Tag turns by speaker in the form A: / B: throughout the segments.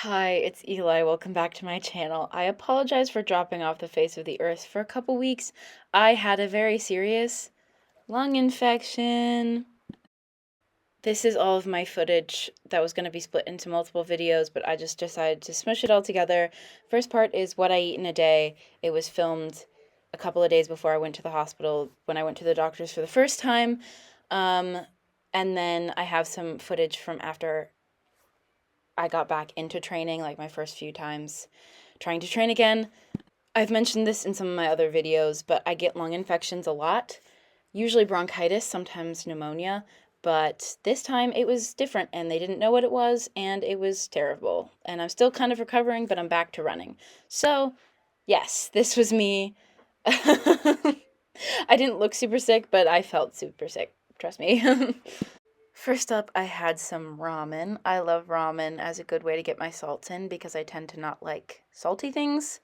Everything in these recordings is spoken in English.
A: Hi, it's Eli. Welcome back to my channel. I apologize for dropping off the face of the earth for a couple weeks. I had a very serious lung infection. This is all of my footage that was going to be split into multiple videos, but I just decided to smush it all together. First part is what I eat in a day. It was filmed a couple of days before I went to the hospital when I went to the doctors for the first time. And then I have some footage from after I got back into training, like my first few times trying to train again. I've mentioned this in some of my other videos, but I get lung infections a lot, usually bronchitis, sometimes pneumonia, but this time it was different and they didn't know what it was and it was terrible. And I'm still kind of recovering, but I'm back to running. So, yes, this was me. I didn't look super sick, but I felt super sick, trust me. First up, I had some ramen. I love ramen as a good way to get my salts in because I tend to not like salty things.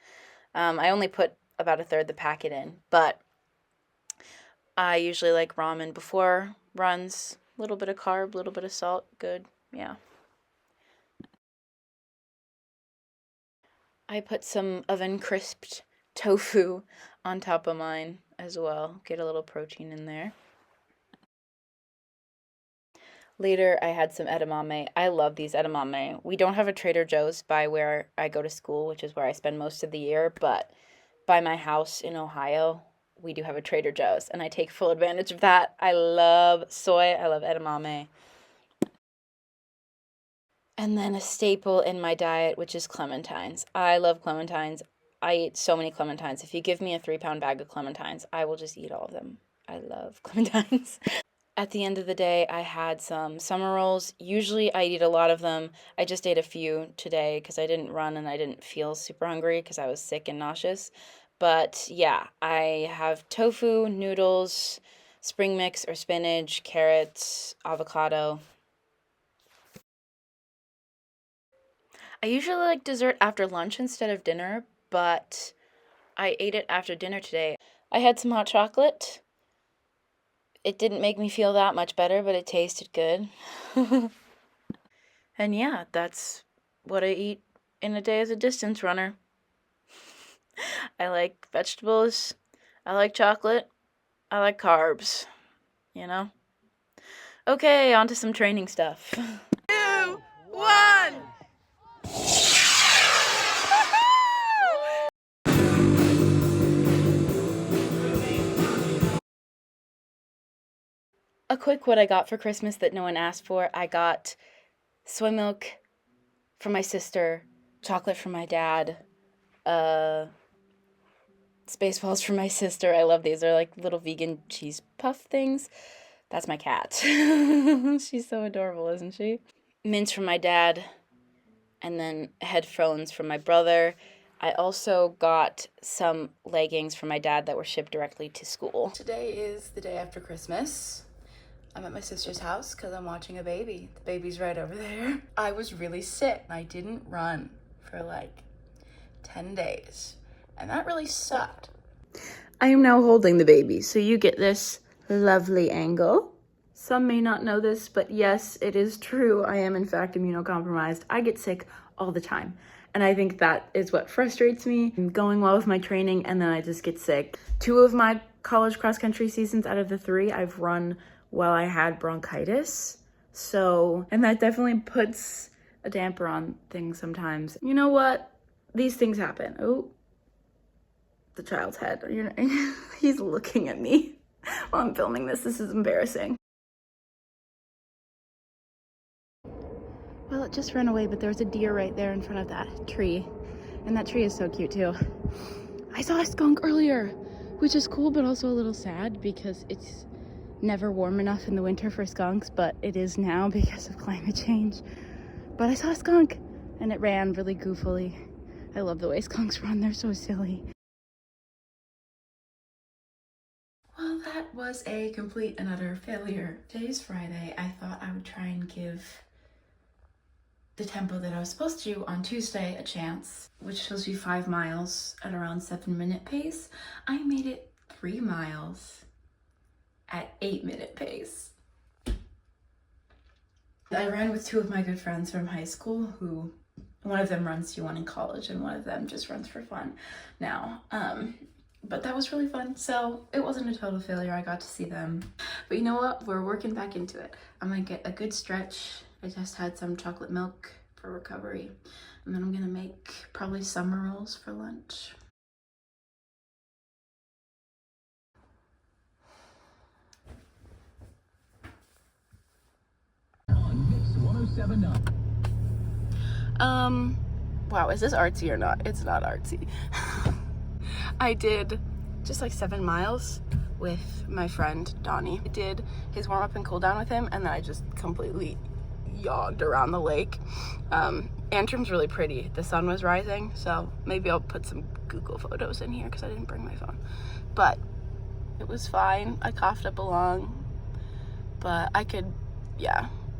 A: I only put about a third the packet in, but I usually like ramen before runs. A little bit of carb, a little bit of salt, good, yeah. I put some oven crisped tofu on top of mine as well. Get a little protein in there. Later, I had some edamame. I love these edamame. We don't have a Trader Joe's by where I go to school, which is where I spend most of the year, but by my house in Ohio, we do have a Trader Joe's, and I take full advantage of that. I love soy. I love edamame. And then a staple in my diet, which is clementines. I love clementines. I eat so many clementines. If you give me a 3-pound bag of clementines, I will just eat all of them. I love clementines. At the end of the day, I had some summer rolls. Usually I eat a lot of them. I just ate a few today because I didn't run and I didn't feel super hungry because I was sick and nauseous. But yeah, I have tofu, noodles, spring mix or spinach, carrots, avocado. I usually like dessert after lunch instead of dinner, but I ate it after dinner today. I had some hot chocolate. It didn't make me feel that much better, but it tasted good. And yeah, that's what I eat in a day as a distance runner. I like vegetables, I like chocolate, I like carbs, you know? Okay, on to some training stuff.
B: 2, 1.
A: A quick what I got for Christmas that no one asked for. I got soy milk from my sister, chocolate from my dad, Spaceballs from my sister. I love these. They're like little vegan cheese puff things. That's my cat. She's so adorable, isn't she? Mints from my dad, and then headphones from my brother. I also got some leggings from my dad that were shipped directly to school. Today is the day after Christmas. I'm at my sister's house because I'm watching a baby. The baby's right over there. I was really sick. I didn't run for like 10 days, and that really sucked. I am now holding the baby, so you get this lovely angle. Some may not know this, but yes, it is true. I am in fact immunocompromised. I get sick all the time, and I think that is what frustrates me. I'm going well with my training, and then I just get sick. 2 of my college cross-country seasons out of the 3, I've run while I had bronchitis. So, and that definitely puts a damper on things sometimes. You know what? These things happen. Oh, the child's head. He's looking at me while I'm filming this. This is embarrassing. Well, it just ran away, but there's a deer right there in front of that tree. And that tree is so cute too. I saw a skunk earlier, which is cool, but also a little sad because it's never warm enough in the winter for skunks, but it is now because of climate change. But I saw a skunk and it ran really goofily. I love the way skunks run, they're so silly. Well, that was a complete and utter failure. Today's Friday. I thought I would try and give the tempo that I was supposed to do on Tuesday a chance, which is supposed to be 5 miles at around 7-minute pace. I made it 3 miles at 8-minute pace. I ran with 2 of my good friends from high school who One of them runs Q1 in college, and one of them just runs for fun now. But that was really fun. So it wasn't a total failure. I got to see them. But you know what? We're working back into it. I'm gonna get a good stretch. I just had some chocolate milk for recovery. And then I'm gonna make probably summer rolls for lunch.
C: On Mix 1079.
A: Wow, is this artsy or not? It's not artsy. I did just like 7 miles with my friend Donnie. I did his warm-up and cool down with him, and then I just completely yogged around the lake. Antrim's really pretty. The sun was rising, so maybe I'll put some Google photos in here because I didn't bring my phone. But it was fine. I coughed up along, but I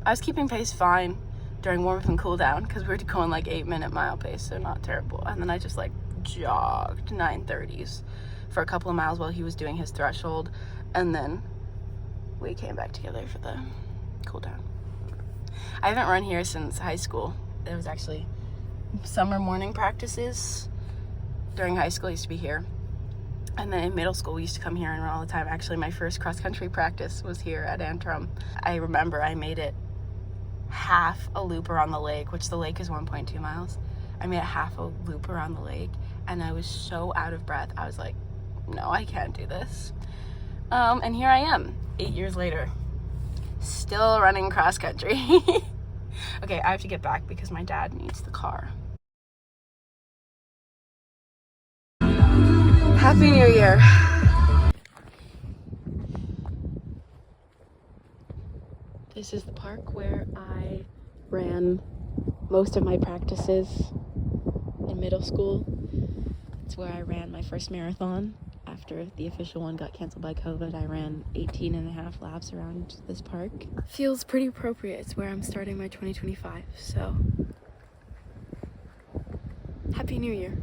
A: was keeping pace fine during warm-up and cool down because we were going like 8-minute mile pace, so not terrible. And then I just like jogged 9:30s for a couple of miles while he was doing his threshold, and then we came back together for the cool down. I haven't run here since high school. There was actually summer morning practices during high school. I used to be here, and then in middle school we used to come here and run all the time. Actually, my first cross-country practice was here at Antrim. I remember I made it half a loop around the lake, which the lake is 1.2 miles. I made a half a loop around the lake, and I was so out of breath. I was like, no, I can't do this. And here I am 8 years later, still running cross country. Okay, I have to get back because my dad needs the car. Happy New Year. This is the park where I ran most of my practices in middle school. It's where I ran my first marathon. After the official one got canceled by COVID, I ran 18.5 laps around this park. Feels pretty appropriate. It's where I'm starting my 2025, so Happy New Year.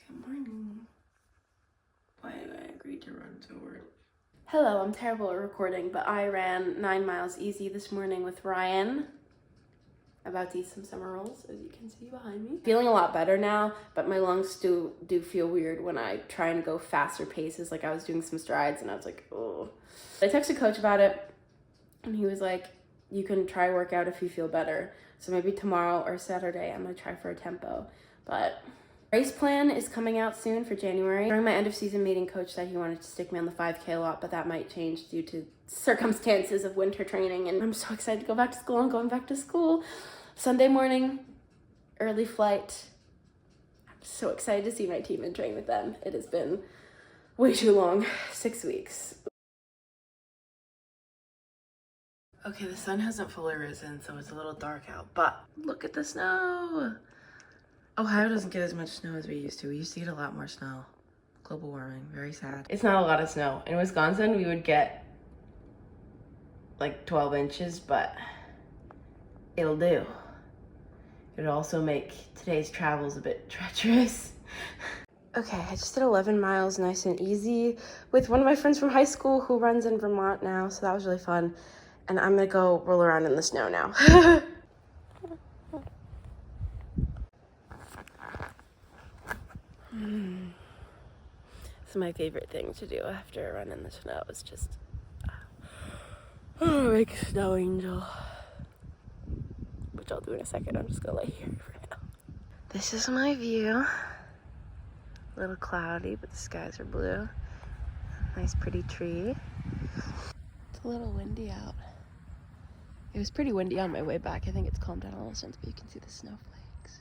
A: Good morning. Why did I agree to run so early? Hello, I'm terrible at recording, but I ran 9 miles easy this morning with Ryan. About to eat some summer rolls, as you can see behind me. Feeling a lot better now, but my lungs do feel weird when I try and go faster paces. Like I was doing some strides and I was like, oh. I texted coach about it, and he was like, you can try workout if you feel better. So maybe tomorrow or Saturday, I'm gonna try for a tempo. But race plan is coming out soon for January. During my end of season meeting, coach said he wanted to stick me on the 5K a lot, but that might change due to circumstances of winter training. And I'm so excited to go back to school. I'm going back to school Sunday morning, early flight. I'm so excited to see my team and train with them. It has been way too long, 6 weeks. Okay, the sun hasn't fully risen, so it's a little dark out, but look at the snow. Ohio doesn't get as much snow as we used to. We used to get a lot more snow. Global warming, very sad. It's not a lot of snow. In Wisconsin, we would get like 12 inches, but it'll do. It'll also make today's travels a bit treacherous. Okay, I just did 11 miles nice and easy with one of my friends from high school who runs in Vermont now, so that was really fun. And I'm gonna go roll around in the snow now. This is my favorite thing to do after a run in the snow. It's just make a snow angel, which I'll do in a second. I'm just gonna lay here for now. This is my view. A little cloudy, but the skies are blue. Nice pretty tree. It's a little windy out. It was pretty windy on my way back. I think it's calmed down a little since, but you can see the snowflakes.